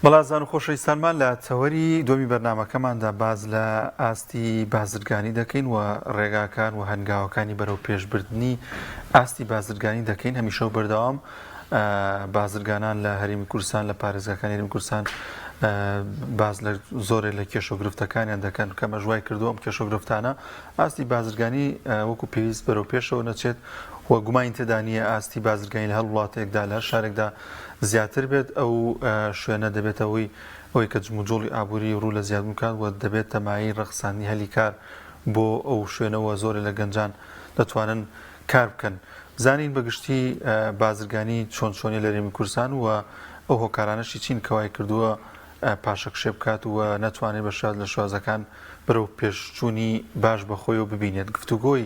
بەڵازان و خۆشەویستانمان لە چاوەری دومی بەرنامەکەماندا باز لە ئاستی بازرگانی دەکەین و ڕێگاکان و هەنگاوەکانی بەرەو پێشبردننی ئاستی بازرگانی دەکەین هەمیشە و بەردەوام بازرگانان لە هەرێمی کوردستان لە پارێزگاکانی هەرێمی کوردستان باز لە زۆرێک لە کێشە و گرفتەکانیان دەکەن کە مەژوای کردووە ئەم کێشە و گرفتانە ئاستی بازرگانی وەکو پێویست بەرەو پێشەوە نەچێت و گومانی تێدا نیە ئاستی بازرگانی لە هەڵ وڵاتێکدا لە شارێکدا زیاتر بێت ئەو شوێنە دەبێتەوەی ئەوەی کە جموجۆڵی ئابووری ڕوو لە زیاد بکات و دەبێت تەمایی ڕەخسانی هەلی کار بۆ ئەو شوێنەوە زۆرێک لە گەنجان دەتوانن کار بکەن. زانین بەگشتی بازرگانی چۆن چۆنی لە هەرێمی کوردستان و ئەو هۆکارانەشی چین کەوای کردووە پاشەکشێ بکات و نەتوانێت بە شاد لە شوازەکان بەرەو پێشچوونی باش بەخۆی و ببینێت. گفتوگۆی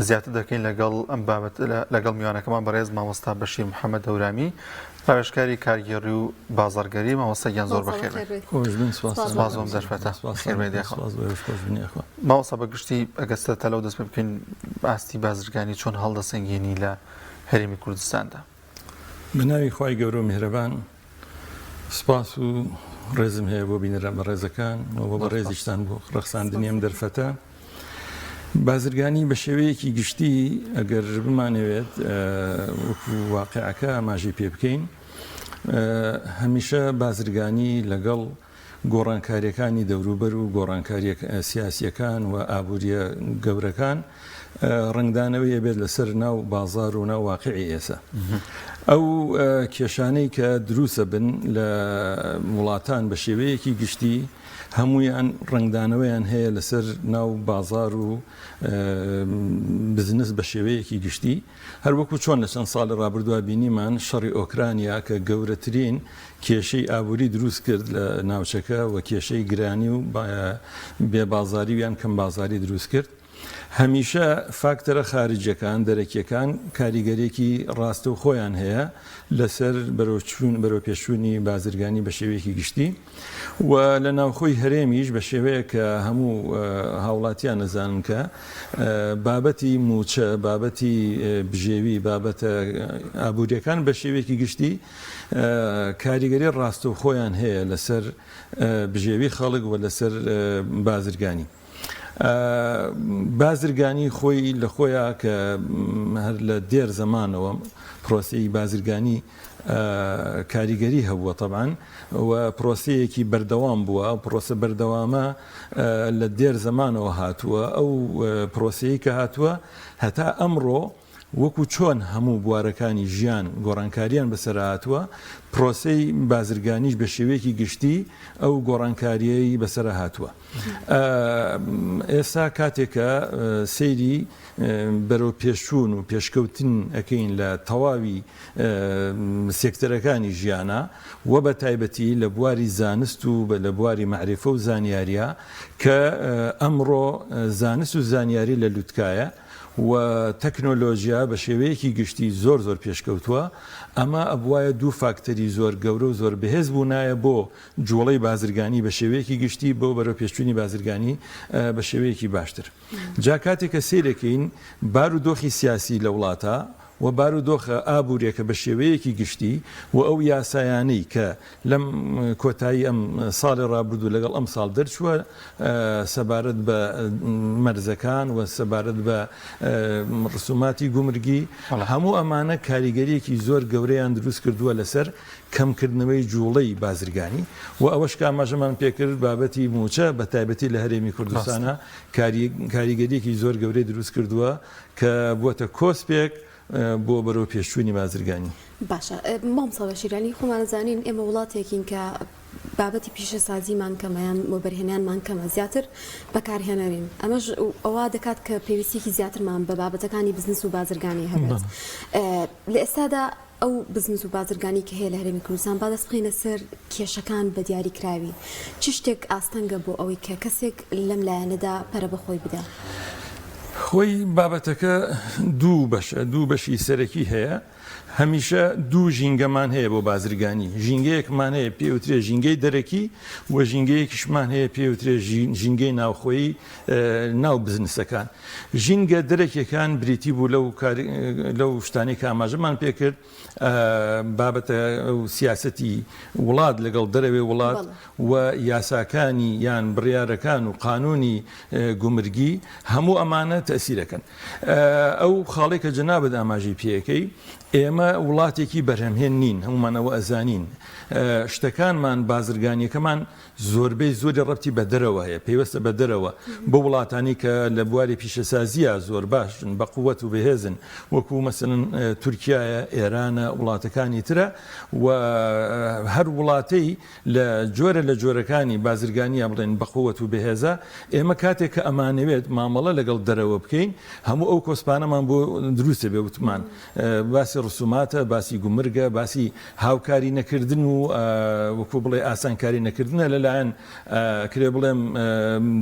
زیاتر دەکەین لەگەڵ ئەم بابەت لەگەڵ میوانەکەمان بەڕێز مامۆستا بەشیر محەممەد دەورامی ڕاوێژکاری کارگێڕی و بازاڕگەری مامۆستایان زۆر بەخێر سپاسۆم دەرفەتە مامۆستا بەگشتی ئەگەستە تەلەو دەست پێ بکەین ئاستی بازرگانی چۆن هەڵدەسەنگێنی لە هەرێمی کوردستاندا. بە ناوی خوای گەورە و میهرەبان سپاس و ڕێزم هەیە بۆ بینەرە بە ڕێزەکان و بە ڕێزیشتان بۆ ڕەخساندنی ئەم دەرفەتە. بازرگانی بە شێوەیەکی گشتی ئەگەر بمانەوێت وەکو واقعەکە ئاماژەی پێ بکەین هەمیشە بازرگانی لەگەڵ گۆڕانکاریەکانی دەوروبەر و گۆڕانکاریە سیاسیەکان و ئابووریە گەورەکان ڕنگدانەوەی بێت لەسەر ناو بازار و ناو واقعی ئێستا. ئەو کێشانەی کە دروسە بن لە وڵاتان بە شێوەیەکی گشتی هەمویان ڕنگدانەوەیان هەیە لەسەر ناو بازار و بزنس بە شێوەیەکی گشتی هەروەکو چۆن لە چەند ساڵ ڕابردووە بینیمان شەڕی ئۆکرانیا کە گەورەترین کێشەی ئابووری دروست کرد لە ناوچەکە و کێشەی گرانی و بێبازاری ویان کەم بازاری دروست کرد. هەمیشە فاکتەرە خارجیەکان دەرەکیەکان کاریگەرێکی ڕاستە و خۆیان هەیە لەسەر بەرەو پێشوونی بازرگانی بە شێوەیەکی گشتی و لە ناوخۆی هەرێمیش بە شێوەیە کە هەموو هاوڵاتیان نەزانن کە بابەتی موچە بابەتی بژێوی بابەتە ئابووریەکان بە شێوەیەکی گشتی کاریگەری ڕاستە و خۆیان هەیە لەسەر بژێوی خەڵک و لەسەر بازرگانی. بازرگانی خۆی لە خۆیان کە هەر لە دێر زەمانەوە پرۆسەی بازرگانی کاریگەری هەبووە طبعاً و پرۆسەیەکی بەردەوام بووە ئەو پرۆسە بەردەوامە لە دێر زەمانەوە هاتووە ئەو پرۆسەیە کە هاتووە هەتا ئەمڕۆ وەکو چۆن هەموو بوارەکانی ژیان گۆڕانکاریان بەسەر هاتووە پرۆسەی بازرگانیش بە شێوەیەکی گشتی ئەو گۆڕانکاریەی بەسەر هاتووە. ئێستا کاتێکە سەیری بەرەو پێشچوون و پێشکەوتن ئەەکەین لە تەواوی سێکتەرەکانی ژیانە و بە تایبەتی لە بواری زانست و لە بواری معریفە و زانیاریە کە ئەمڕۆ زانست و زانیاری لە لوتکایە و تەکنۆلۆژیا بە شێوەیەکی گشتی زۆر پێشکەوتووە ئەمە ئەبوایە دوو فاکتەری زۆر گەورە و زۆر بەهێز بوونایە بۆ جوڵەی بازرگانی بە شێوەیەکی گشتی بۆ بەرەو پێشچوونی بازرگانی بە شێوەیەکی باشتر. جا کاتێککە سیرەکەین بارودۆخی سیاسی لە وڵاتە و بارودۆخە ئابووریەکە بە شێوەیەکی گشتی و ئەو یاسایانەی کە لەم کۆتایی ئەم ساڵی ڕابردوو لەگەڵ ئەم ساڵ دەرچووە سەبارەت بە مەرزەکان و سەبارەت بە ڕسوماتی گومرگی هەموو ئەمانە کاریگەریەکی زۆر گەورەیان دروست کردووە لەسەر کەمکردنەوەی جوڵەی بازرگانی و ئەوەش ئاماژەمان پێکرد بابەتی موچە بە تایبەتی لە هەرێمی کوردستانە کاریگەریەکی زۆر گەورەی دروست کردووە کە بووەتە کۆسپێک بۆ بەرەو پێشچوونی بازرگانی. باشە مامۆستا بەشیرانی خۆمانەزانین ئێمە وڵاتێکین کە بابەتی پیشەسازیمان کەمەیان و بەرهێنانمان کەمە زیاتر بەکارهێنەرین ئەمەش ئەوە دەکات کە پێویستێکی زیاترمان بە بابەتەکانی بزنس و بازرگانی هەبێت. لە ئێستادا ئەو بزنس و بازرگانی کە هەیە لە هەرێمی کوردستان با دەست بخینە سەر کێشەکان بە دیاریکراوی چ شتێک ئاستەنگە بۆ ئەوەی کە کەسێک لەم لایەنەدا پەرە بەخۆی بدە؟ خۆی بابەتەکە دوو بەشی سەرەکی هەیە. هەمیشە دوو ژینگەمان هەیە بۆ بازرگانی ژینگەیەکمان هەیە پێوترێ ژینگەی دەرەکی و ژینگەیەکیشمان هەیە پێوترێ ژینگەی ناوخۆیی ناو بزنسەکان ژینگە دەرەکیەکان بریتی بوو لەو شتانی کە ئاماژەمان پێکرد بابەتە سیاسەتی وڵات لەگەڵ دەرەوێ وڵات و یاساکانی یان بڕیارەکان و قانونی گومرگی هەموو ئەمانە تەسیرەکەن ئەو خاڵی کە جەنابەت ئاماژی پێەکەی ئێمە وڵاتێکی بەرهەمهێن نین هەمومانەوە ئەزانین شتەکانمان بازرگانیەکەمان زۆربەی زۆری ڕەتی بە دەرەوە هەیە پێوەستە بە دەرەوە بۆ وڵاتانی کە لە بواری پیشەسازیە زۆر باشن بە قووەت و بەهێزن وەکو مەسەڵەن تورکایە ئێرانە وڵاتەکانی ترە و هەر وڵاتەی لە جۆرەکانی بازرگانیە بڵێن بە قووەت و بەهێزە ئێمە کاتێک کە ئەمانەوێت مامەڵە لەگەڵ دەرەوە بکەین هەموو ئەو کۆسپانەمان بۆ دروستە بێ وتمان باسی ڕسوماتە باسی گومرگە باسی هاوکاری نەکردن و وەکو بڵێ ئاسانکاری نەکردنە لەلایەن کرێ بڵێم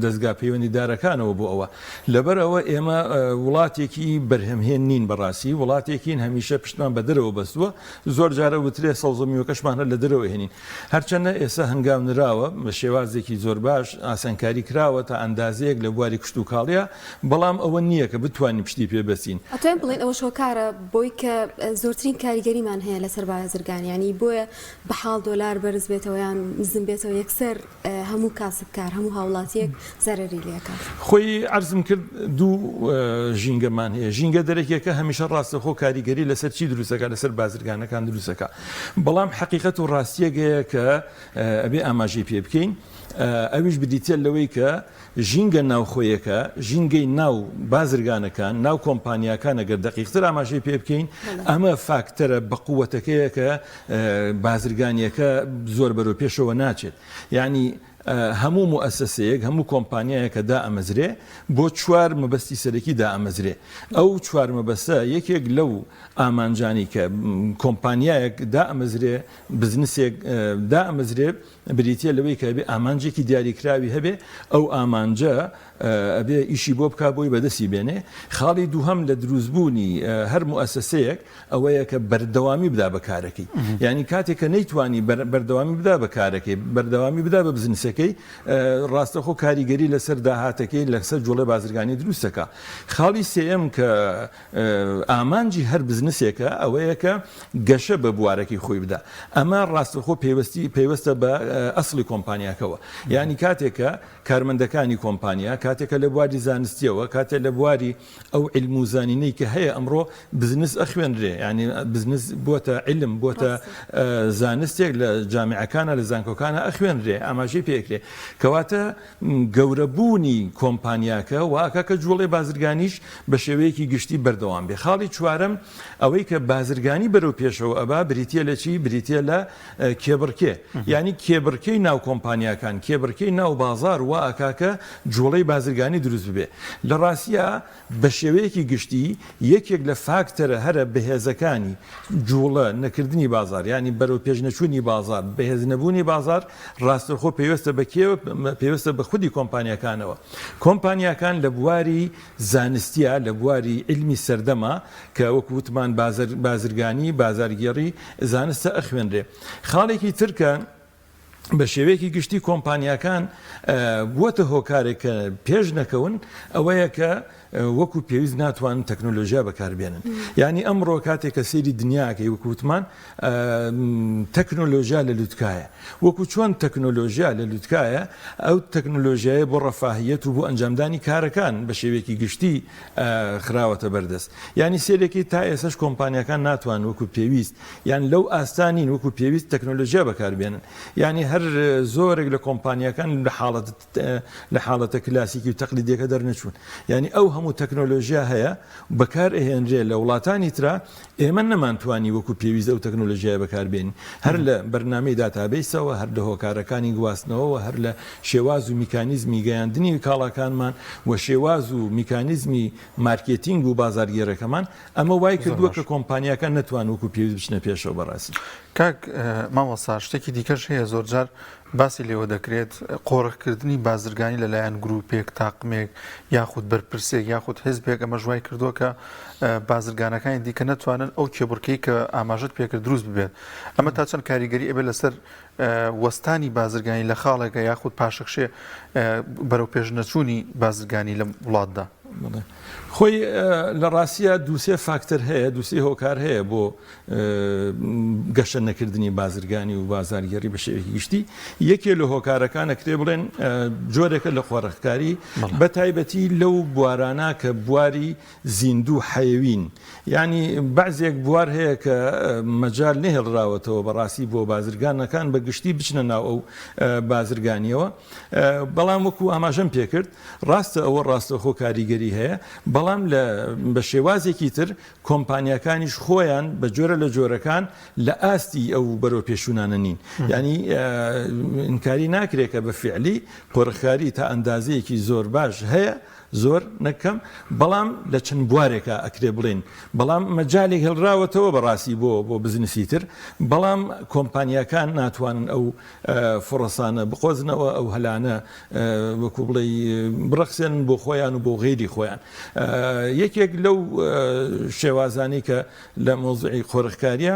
دەستگا پەیوەندیدارەکانەوە بۆ ئەوە لەبەرەوە ئێمە وڵاتێکی بەرهەمهێن نین بەڕاستی وڵاتێکین هەمیشە پشتمان بە دەرەوە بەستووە زۆر جارە وترێ سەوزەمیوەکەشمان هەر لە دەرەوە هێنین هەرچەندە ئێستا هەنگاونراوە بە شێوازێکی زۆر باش ئاسانکاری کراوە تا ئەندازەیەک لە بواری کشت و کاڵیە بەڵام ئەوە نییە کە بتوانین پشتی پێ بەسین ئەتوانین بڵێن ئەوە شۆکارە بۆی کە زۆرترین کاریگەریمان هەیە لەسەر بازرگانی ینی بۆیە بە حاڵ دۆلار بەرز بێتەوە یان نزم بێتەوە یەکسەر هەموو کاسبکار هەموو هاوڵاتیەک زەرری لێکات خۆی عەرزم کرد دوو ژینگەمان هەیە ژینگە دەرەکێکە هەمیشە ڕاستەخۆ کاریگەری لەسەر چی دروستەکە لەسەر بازرگانەکان دروستەکە بەڵام حەقیقەت و ڕاستیەکەیە کە ئەبێ ئاماژەی پێ بکەین ئەویش بدیتە لەوەی کە ژینگە ناوخۆیەکە ژینگەی ناو بازرگانەکان ناو کۆمپانیاکان ئەگەر دقیقتر ئاماژەی پێ بکەین ئەمە فاکتەرە بە قووەتەکەیە کە بازرگانیەکە زۆر بەرەو پێشەوە ناچێت یعنی هەموو مؤسسەیەک هەموو کۆمپانیایەکە دائەمەزرێ بۆ چوار مەبەستی سەرەکی دائەمەزرێ ئەو چوار مەبەستە یەکێک لەو ئامانجانی کە کۆمپانیایەک دائەمەزرێ بزنسێک دائەمەزرێ بریتە لەوەی کە بێ ئامانجێکی دیاریکراوی هەبێ ئەو ئامانجە ئەبێ ئیشی بۆ بک بۆی بەدەستی بێنێ خاڵی دووهەم لە دروستبوونی هەر مؤسسەیەک ئەوەیە کە بەردەوامی بدا بەکارەکەی یعنی کاتێک کە نەیتوانی بەردەوامی بدا بەکارەکەی بەردەوامی بدا بە بزنسەکەی ڕاستەخۆ کاریگەری لەسەر داهاتەکەی لەسەر جوڵە بازرگانی دروستەکە خاڵی سێم کە ئامانجی هەر بزنسێکە ئەوەیە کە گەشە بە بوارەکەی خۆی بدا ئەمە ڕاستەخۆ پێوەستە بە ئەسڵی کۆمپانیاکەوە یعنی کاتێکە کارمەندەکانی کۆمپانیا کاتێکە لە بواری زانستیەوە کاتێک لە بواری ئەو علم و زانینەی کە هەیە ئەمڕۆ بزنس ئەخوێنرێ ینی بزنس بۆتە علم بۆتە زانستێک لە جامعەکانە لە زانکۆکانە ئەخوێنرێ ئاماژەی پێکرێ کەواتە گەورەبوونی کۆمپانیاکە واکە کە جوڵێ بازرگانیش بە شێوەیەکی گشتی بەردەوام بێ خاڵی چوارەم ئەوەی کە بازرگانی بەرەو پێشەوە ئەبا بریتە لە چی بریتە لە کێبڕکێ ینی کێبڕکەی ناو کۆمپانیاکان کێبڕکەی ناو بازار وا ئەکاکە جوڵەی بازرگانی دروست ببێ لە ڕاستیە بە شێوەیەکی گشتی یەکێک لە فاکتەرە هەرە بەهێزەکانی جوڵە نەکردنی بازار ینی بەرەو پێشنەچوونی بازار بەهێزنەبوونی بازار ڕاستەخۆ پێوەستە بەکێوە پێوەستە بە خودی کۆمپانیەکانەوە کۆمپانیەکان لە بواری زانستیە لە بواری علمی سەردەما کە وەکو وتمان بازرگانی بازارگێڕی زانستە ئەخوێنرێ خاڵێکی ترکە بە شێوەیەکی گشتی کۆمپانیەکان بووەتە هۆکارێکە پێش نەکەون ئەوەیە کە وەکو پێویست ناتوانن تەکنۆلۆژیا بەکاربێنن یعنی ئەمڕۆ کاتێک کە سەیری دنیاکەی وەکووتمان تەکنۆلۆژیا لە لووتکایە وەکو چۆن تەکنۆلۆژیا لە لووتکایە ئەو تەکنۆلۆژیایە بۆ ڕەفاهیەت و بۆ ئەنجامدانی کارەکان بە شێوەیەکی گشتی خراوەتە بەردەست ینی سێرێکی تا ئێسش کۆمپانیەکان ناتوان وەکو پێویست یان لەو ئاستانین وەکو پێویست تەکنۆلۆژیا بەکاربێنن ینی هەر زۆرێک لە کۆمپانیەکان لە حاڵەتە کلاسیکی و تەقلیدیەکە دەرنەچوون ینی ئەو هەموو تەکنۆلۆژیا هەیە بەکار ئەهێنرێ لە وڵاتانی ترا ئێمە نەمانتوانی وەکو پێویست ئەو تەکنۆلۆژیای بەکاربێنین هەر لە بەرنامەی داتابیسەوە هەر لە هۆکارەکانی گواستنەوە هەر لە شێواز و میکانیزمی گەیاندنی کاڵاکانمان و شێواز و میکانیزمی مارکێتینگ و بازارگێڕەکەمان ئەمە وای کردووە کە کۆمپانیەکان نەتوان وەکو پێویست بچنە پێشەوە بەڕاستی کاک مامۆستا شتێکی دیکەش هەیە زۆرجار باسی لێوە دەکرێت قۆڕەکردنی بازرگانی لەلایەن گروپێک تاقمێک یاخود بەرپرسێک یاخود حزبێک ئەمە ژوای کردووە کە بازرگانەکانی دیکە نەتوانن ئەو کێبڕکەی کە ئاماژت پێکرد دروست ببێت ئەمە تا چەند کاریگەری ئەبێت لەسەر وەستانی بازرگانی لە خاڵێکە یاخود پاشەخشێ بەرەو پێشنەچوونی بازرگانی لە وڵاتدا خۆی لە ڕاستیە دووسێ فاکتەر هەیە دووسێ هۆکار هەیە بۆ گەشە نەکردنی بازرگانی و بازارگەری بە شێوەیەکی گشتی یەکێ لە هۆکارەکانە کرێ بڵێن جۆرێکە لە خۆڕەخکاری بە تایبەتی لەو بوارانە کە بواری زیندوو حەیوین ینی بەعزێک بوار هەیە کە مەجال نهێڵراوەتەوە بەڕاستی بۆ بازرگانەکان بە گشتی بچنە ناو ئەو بازرگانیەوە بەڵام وەکو ئاماژەم پێکرد ڕاستە ئەوە ڕاستەخۆ کاریگەری هەیە بەڵام بە شێوازێکی تر کۆمپانیەکانیش خۆیان بە جۆرە لە جۆرەکان لە ئاستی ئەو بەرەو پێشونانە نین ینی ئینکاری ناکرێت کە بە فعلی قۆڕەخکاری تا ئەندازەیەکی زۆر باش هەیە زۆر نەکەم بەڵام لە چەند بوارێکە ئەکرێ بڵێن بەڵام مەجالێک هەڵراوەتەوە بەڕاستی بۆ بزنسی تر بەڵام کۆمپانیەکان ناتوانن ئەو فڕەسانە بخۆزنەوە ئەو هەلانە وەکو بڵێ بڕەخسێن بۆ خۆیان و بۆ غێری خۆیان یەکێک لەو شێوازانی کە لە مۆزوعی قۆڕەخکاریە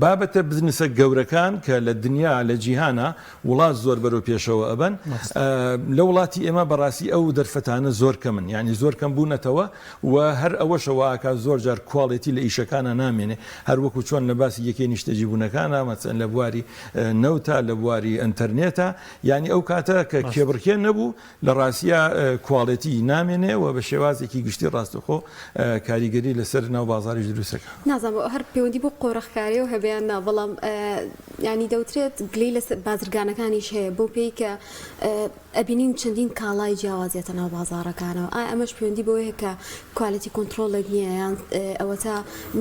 بابەتە بزنسە گەورەکان کە لە دنیا لە جیهانە وڵات زۆر بەرەو پێشەوە ئەبن لە وڵاتی ئێمە بەڕاستی ئەو دەرفەتانە زۆر کەمن یعنی زۆر کەم بوونەتەوە و هەر ئەوەشەوەکە زۆر جار کواڵێتی لە ئیشەکانە نامێنێ هەر وەکو چۆن لە باسی یەکێ نیشتەجی بوونەکانە مەچەن لە بواری نەوتە لە بواری ئەنتەرنێتە ینی ئەو کاتە کە کێبڕکێ نەبوو لە ڕاستیە کواڵێتی نامێنێ و بە شێوازێکی گشتی ڕاستەخۆ کاریگەری لەسەر ناو بازاریش دروستەکە نازانم هەر پەیوەندی بۆ قۆڕەخکاری و هەبیان نا بەڵام ینی دەوترێت گلەی لە بازرگانەکانیش هەیە بۆ پێی کە ئەبینین چەندین کاڵای جیاوازێتە ناو بازارەکانەوە ئەمەش پەیوەندی بۆیە کە کوالیتی کۆنتترۆلێک نییە یان ئەوە تا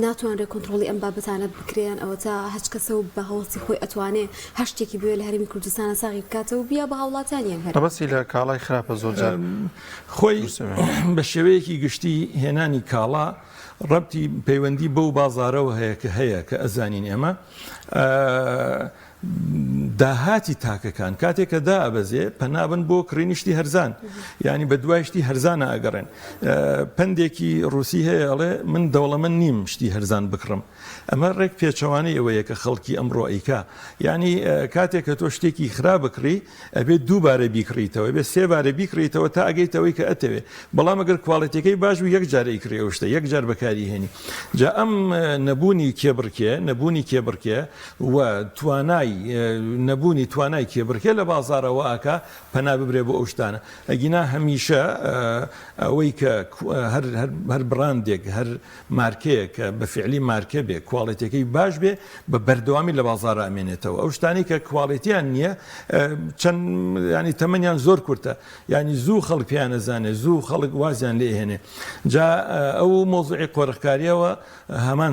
ناتوانرێت کۆنتترۆلی ئەم بابەتانە بکرێن ئەوە تا هەچ کەسە و بە هەوڵی خۆی ئەتوانێت هەشتێکی بوێ لە هەرمی کوردستانە ساغی بکاتەوە بیا بە هاوڵاتیان هەر بەسی لە کاڵای خراپە زۆرجار خۆی بە شێوەیەکی گشتی هێنانی کاڵا ڕەبتی پەیوەندی بەو بازارەوە هەیە کە هەیە کە ئەزانین ئێمە داهاتی تاکەکان کاتێک کە دائەبەزێ پەنابن بۆ کڕینیشتی هەرزان ینی بە دوایشتی هەرزانە ئەگەڕێن پندێکی ڕووسی هەیە ئەڵێ من دەوڵەمەند نیم شتی هەرزان بکڕم ئەمە ڕێک پێچەوانەی ئەوەیە کە خەڵکی ئەمڕۆ ئەیکا ینی کاتێک کە تۆ شتێکی خراپ بکڕی ئەبێت دووبارە بیکڕیتەوە بێت سێبارە بیکڕیتەوە تا ئەگەیتەوەی کە ئەتەوێ بەڵام ئەگەر کوواڵەتەکەی باش و یەک جارە ئیکڕێەوە شتە یەک جار بەکاری هێنی جا ئەم نەبوونی کێبڕکێ و نەبوونی توانای کێبڕکێ لە بازارەوە ئاکا پەنا ببرێ بۆ ئەو شتانە ئەگینا هەمیشە ئەوەی کە هەر بڕاندێک هەر مارکەیە کە بە فعلی مارکە بێ کواڵێتەکەی باش بێ بە بەردەوامی لە بازارە ئەمێنێتەوە ئەو شتانی کە کواڵێتیان نییە چەند ینی تەمەنیان زۆر کورتە ینی زوو خەڵک پێیان نەزانێ زوو خەڵک وازیان لێ هێنێ جا ئەو مۆزوعی قۆڕەخکاریەوە هەمان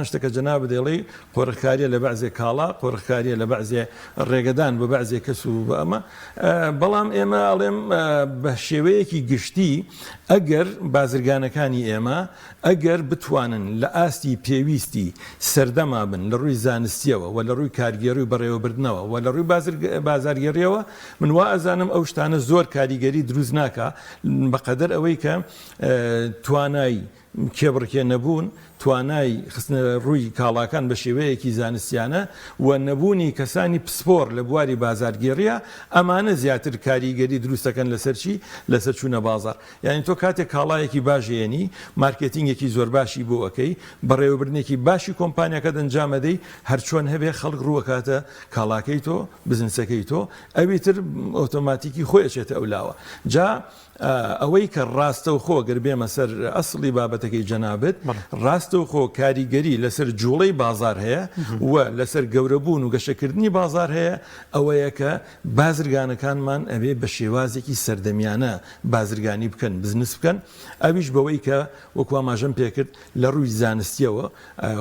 شتە کە جەناب دەڵێ قۆڕەخکاریە لە بەعزێ کاڵا قۆڕەخکاریە لە بەعزێ ڕێگەدان بە بەعزێ کەس و بە ئەمە بەڵام ئێمە ئەڵێم بە شێوەیەکی گشتی ئەگەر بازرگانەکانی ئێمە ئەگەر بتوانن لە ئاستی پێویستی سەردەما بن لە ڕووی زانستیەوە و لە ڕووی کارگێڕی و بەڕێوەبردنەوە و لە ڕووی بازارگەڕیەوە من وا ئەزانم ئەو شتانە زۆر کاریگەری دروست ناکە بەقەدەر ئەوەی کە توانای کێبڕکێ نەبوون توانای خستنە ڕووی کاڵاکان بە شێوەیەکی زانستیانە و نەبوونی کەسانی پسپۆر لە بواری بازارگێڕیە ئەمانە زیاتر کاریگەری دروستەکەن لەسەر چی لەسەر چوونە بازار یعنی تۆ کاتێک کاڵایەکی باشێنی مارکتینگێکی زۆر باشی بۆ ئەەکەی بەڕێوەبردنێکی باشی کۆمپانیەکەت ئەنجامەدەی هەر چۆن هەبێ خەڵک ڕووەکاتە کاڵاکەی تۆ بزنسەکەی تۆ ئەوی تر ئۆتۆماتیکی خۆی ئەچێتە ئەولاوە جا ئەوەی کە ڕاستە و خۆ گەر بێمە سەر ئەسڵی بابەتەکەی جەنابەت ڕاستە و خۆ کاریگەری لەسەر جوڵەی بازار هەیە و لەسەر گەورەبوون و گەشەکردنی بازار هەیە ئەوەیە کە بازرگانەکانمان ئەوێ بە شێوازێکی سەردەمیانە بازرگانی بکەن بزنس بکەن ئەویش بەوەی کە وەکو ئاماژەم پێکرد لە ڕووی زانستیەوە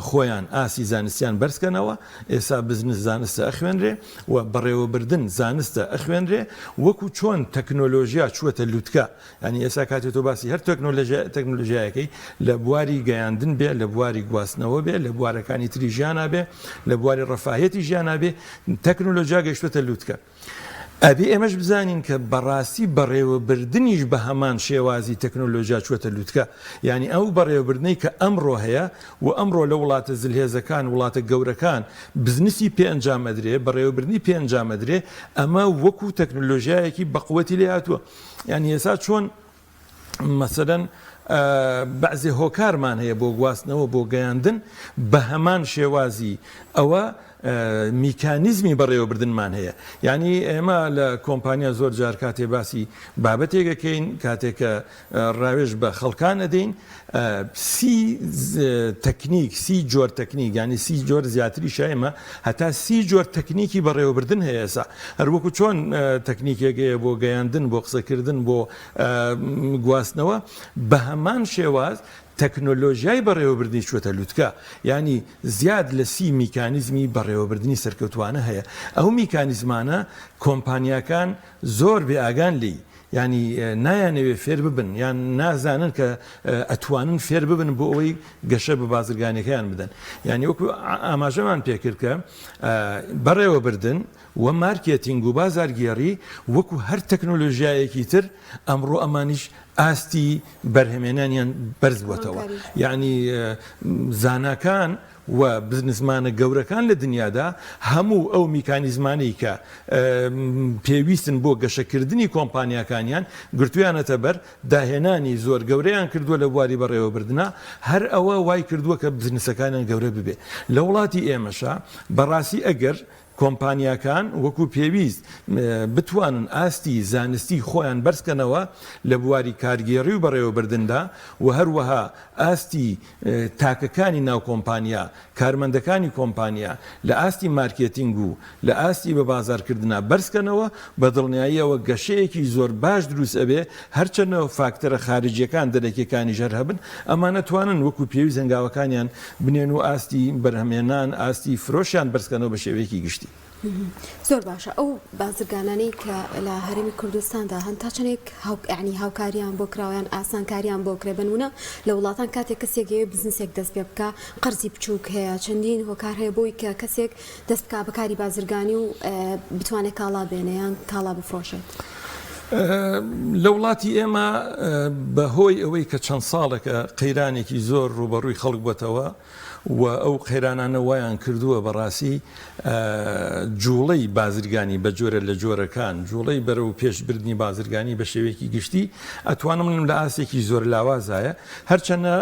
خۆیان ئاسی زانستیان بەرزکەنەوە ئێستا بزنس زانستە ئەخوێنرێ و بەڕێوەبردن زانستە ئەخوێنرێ وەکو چۆن تەکنۆلۆژیا چووەتە لووتکە ینی ئێستا کاتێک تۆ باسی هەر تەکنۆلۆژیایەکەی لە بواری گەیاندن بێ لە بواری گواستنەوە بێ لە بوارەکانی تری ژیانە بێ لە بواری ڕەفاهەتی ژیانە بێ تەکنۆلۆژیا گەیشتوتە لووتکە ئەبێ ئێمەش بزانین کە بەڕاستی بەڕێوەبردنیش بە هەمان شێوازی تەکنۆلۆژیا چوەتە لووتکە یعنی ئەو بەڕێوەبردنەی کە ئەمڕۆ هەیە و ئەمڕۆ لە وڵاتە زلهێزەکان وڵاتە گەورەکان بزنسی پێ ئەنجامەدرێ بەڕێوەبردنی پێ ئەنجامەدرێ ئەمە وەکو تەکنۆلۆژیایەکی بەقوەتی لێ هاتووە یعنی ئێستا چۆن مەسەلەن بەعزێ هۆکارمان هەیە بۆ گواستنەوە بۆ گەیاندن بە هەمان شێوازی ئەوە میکانیزمی بەڕێوەبردنمان هەیە یعنی ئێمە لە کۆمپانیا زۆر جار کاتێ باسی بابەتێکەکەین کاتێکە ڕاوێژ بە خەڵکان ئەدەین سی تەکنیک سی جۆر تەکنیک ینی سی جۆر زیاتری شایمە هەتا سی جۆر تەکنیکی بەڕێوەبردن هەیە ئێستا هەروەکو چۆن تەکنیکێکەیە بۆ گەیاندن بۆ قسەکردن بۆ گواستنەوە بە هەمان شێواز تەکنۆلۆژیای بەڕێوەبردنی چوەتە لووتکە ینی زیاد لە سی میکانیزمی بەڕێوەبردننی سەرکەوتوانە هەیە ئەو میکانیزمانە کۆمپانیاکان زۆر بێ ئاگان لی ینی نایانەوێ فێر ببن یان نازانن کە ئەتوانن فێر ببن بۆ ئەوەی گەشە بە بازرگانیەکەیان بدەن ینی وەکو ئاماژەمان پێکرد کە بەڕێوەبردن و مارکێتینگ و بازارگێڕی وەکو هەر تەکنۆلۆژیایەکی تر ئەمڕۆ ئەمانیش ئاستی بەرهەمێنانیان بەرزبووەتەوە یعنی زاناکان و بزنسمانە گەورەکان لە دنیادا هەموو ئەو میکانیزمانەی کە پێویستن بۆ گەشەکردنی کۆمپانیەکانیان گرتویانەتە بەر داهێنانی زۆر گەورەیان کردووە لە بواری بەڕێوەبردنە هەر ئەوە وای کردووە کە بزنسەکانیان گەورە ببێ لە وڵاتی ئێمەشە بەڕاستی ئەگەر کۆمپانیەکان وەکو پێویست بتوانن ئاستی زانستی خۆیان بەرزکەنەوە لە بواری کارگێڕی و بەڕێوەبردندا و هەروەها ئاستی تاکەکانی ناو کۆمپانیا کارمەندەکانی کۆمپانیا لە ئاستی مارکێتینگ و لە ئاستی بە بازارکردنا بەرزکەنەوە بە دڵنیاییەوە گەشەیەکی زۆر باش دروست ئەبێ هەرچەنەوە فاکتەرە خارجیەکان دەرەکیەکانی ژەر هەبن ئەمانە توانن وەکو پێویست هەنگاوەکانیان بنێن و ئاستی بەرهەمێنان ئاستی فرۆشیان بەرزکەنەوە بە شێوەیەکی گشتی زۆر باشە ئەو بازرگانانەی کە لە هەرێمی کوردستاندا هەن تا چەندێک ینی هاوکاریان بۆ کراویان ئاسانکاریان بۆ کرێ بنمونە لە وڵاتان کاتێک کەسێکگەوێ بزنسێک دەست پێ بکە قەرزی بچووک هەیە چەندین هۆکار هەیە بۆی کە کەسێک دەست بکە بەکاری بازرگانی و بتوانێت کاڵا بێنەیان کاڵا بفرۆشێت لە وڵاتی ئێمە بەهۆی ئەوەی کە چەند ساڵێکە قەیرانێکی زۆر ڕوبەڕووی خەڵک بووەتەوە و ئەو قەیرانانە وایان کردووە بەڕاستی جوڵەی بازرگانی بە جۆرە لە جۆرەکان جوڵەی بەرەو پێشبردننی بازرگانی بە شێوەیەکی گشتی ئەتوانم لە ئاسێکی زۆر لاوازایە هەرچەنە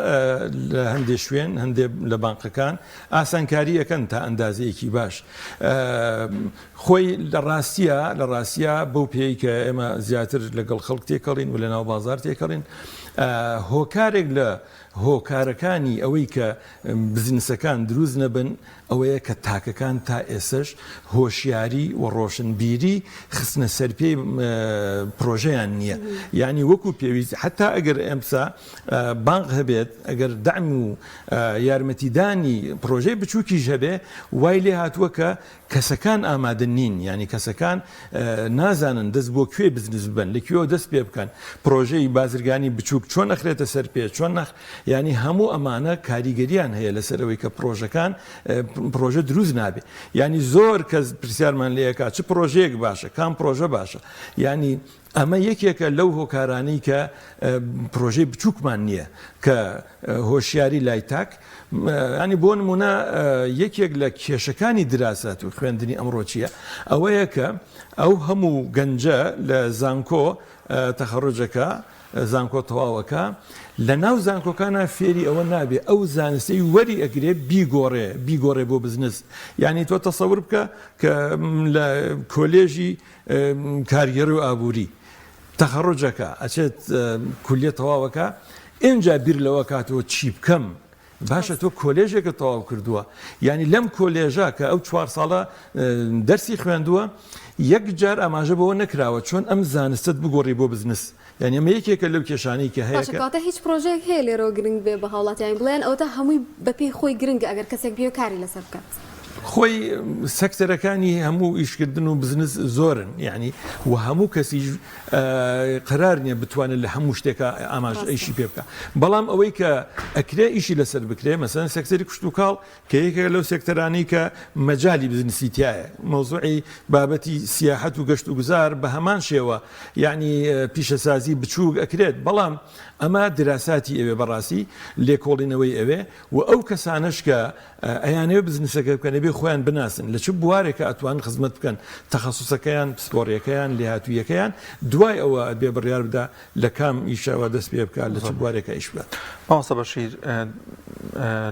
لە هەندێک شوێن هەندێک لە بانقەکان ئاسانکاریەکەن تا ئەندازەیەکی باش خۆی لە ڕاستیە بەو پێی کە ئێمە زیاتر لەگەڵ خەڵک تێکەڵین و لە ناو بازار تێکەڵین هۆکارێک لە هۆکارەکانی ئەوەی کە بزنسەکان دروست نەبن ئەوەیە کە تاکەکان تا ئێسش هۆشیاری و ڕۆشنبیری خستنە سەرپێی پرۆژەیان نییە یعنی وەکو پێویست حتا ئەگەر ئەمسا بانق هەبێت ئەگەر دعم و یارمەتیدانی پرۆژەی بچووکیش هەبێ وای لێ هاتووە کە کەسەکان ئامادە نین ینی کەسەکان نازانن دەست بۆ کوێ بزنس بن لەکوێوە دەست پێ بکەن پرۆژەی بازرگانی بچووک چۆن نەخرێتە سەر پێ چۆن نەخ ینی هەموو ئەمانە کاریگەریان هەیە لەسەرەوەی کە پرۆژەکان پرۆژە دروست نابێت ینی زۆر کەس پرسیارمان لەیەکا چ پرۆژەیەک باشە کام پرۆژە باشە ینی ئەمە یەکێکە لەو هۆکارانەی کە پرۆژەی بچووکمان نییە کە هۆشیاری لای تاک ینی بۆ نمونە یەکێک لە کێشەکانی دراسات و خوێندنی ئەمڕۆ چییە ئەوەیە کە ئەو هەموو گەنجە لە زانکۆ تەخەڕۆجەکە زانکۆ تەواوەکە لە ناو زانکۆکانە فێری ئەوە نابێ ئەو زانستی وەری ئەگرێ بیگۆڕێ بۆ بزنس یعنی تۆ تەسەور بکە کە لە کۆلێژی کارگەڕی و ئابووری تەخەڕۆجەکە ئەچێت کولیە تەواوەکە ئینجا بیر لەوە کاتەوە چی بکەم باشە تۆ کۆلێژێکە تەواو کردووە ینی لەم کۆلێژە کە ئەو 4 ساڵە دەرسی خوێندووە یەک جار ئاماژە بەوە نەکراوە چۆن ئەم زانستت بگۆڕی بۆ بزنس یعنی ئەمە یەکێکە لەو کێشانەی کە هەیە هیچ پرۆژێک هەیە لێرەوە گرنگ بێ بە هاوڵاتیان بڵێن ئەوە هەمووی بەپێی خۆی گرنگە ئەگەر کەسێک بێ کاری لەسەر بکات خۆی سەکتەرەکانی هەموو ئیشکردن و بزنس زۆرن یعنی و هەموو کەسی قرار نییە بتوانێت لە هەموو شتێکە ئاماژ ئەیشی پێ بکە بەڵام ئەوەی کە ئەکرێ ئیشی لەسەر بکرێ مەسەن سەکتەری کشت و کاڵ کە یەکێک لەو سێکتەرانەی کە مەجای بزنسی تایە مۆزوعی بابەتی سیاحەت و گەشت و گوزار بە هەمان شێوە یعنی پیشەسازی بچووک ئەکرێت بەڵام ئەمە دراساتی ئەوێ بەڕاستی لێکۆڵینەوەی ئەوێ و ئەو کەسانش کە ئەیانەوە بزنسەکە بکەن بێ خۆیان بناسن لە چ بوارێکە ئەتوان خزمەت بکەن تەخەسوسەکەیان پسپۆڕیەکەیان لێهاتوویەکەیان دوای ئەوە بێ بڕیار بدا لە کام ئیشەوە دەست پێ بکات لە چ بوارێکە ئیش بکات مامۆستا بەشیر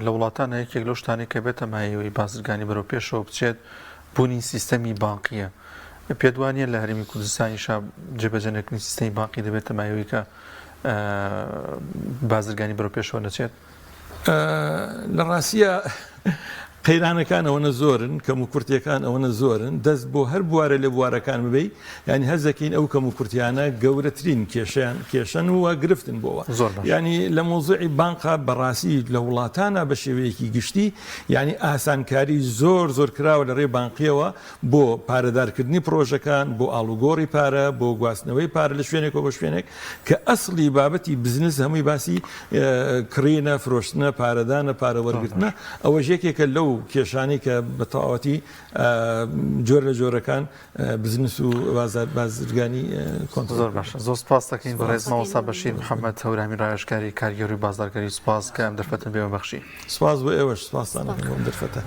لە وڵاتانە یەکێک لەو شتانی کە بێتە مایەوەی بازرگانی بەرەو پێشەوە بچێت بوونی سیستەمی بانقیە پێدوانیە لە هەرێمی کوردستانیشا جێبەجێنێکردنی سیستەمی بانقی دەبێتە مایەوەی کە بازرگانی بەرەو پێشەوە نەچێت لە ڕاستیە قەیرانەکان ئەوەنە زۆرن کەم و کورتیەکان ئەوەنە زۆرن دەست بۆ هەر بوارە لە بوارەکان ببێ ینی هەزەکەین ئەو کەم و کورتیانە گەورەترین کێشەن وە گرفتن بۆەوە ینی لە مۆزوعی بانقا بەڕاستی لە وڵاتانە بە شێوەیەکی گشتی ینی ئاسانکاری زۆر کراوە لە ڕێ بانقیەوە بۆ پارەدارکردنی پرۆژەکان بۆ ئاڵوگۆڕی پارە بۆ گواستنەوەی پارە لە شوێنێکەوە بە شوێنێک کە ئەسڵی بابەتی بزنس هەمووی باسی کڕینە فرۆشتنە پارەدانە پارەوەرگرتنە ئەوە ژێکێکە لەو کێشانی کە بە تەواوەتی جۆر لە جۆرەکان بزنس و بازرگانی زۆر باشە زۆر سپاس دەکەین بەڕێز مامۆستا بەشیر محەممەد هەورامی ڕایشکاری کارگەری بازارگەری سوپاس کە ئەم دەرفەتن بێوە بەخشی سپاس بۆ ئێوەش سپاسانە دەرفەتە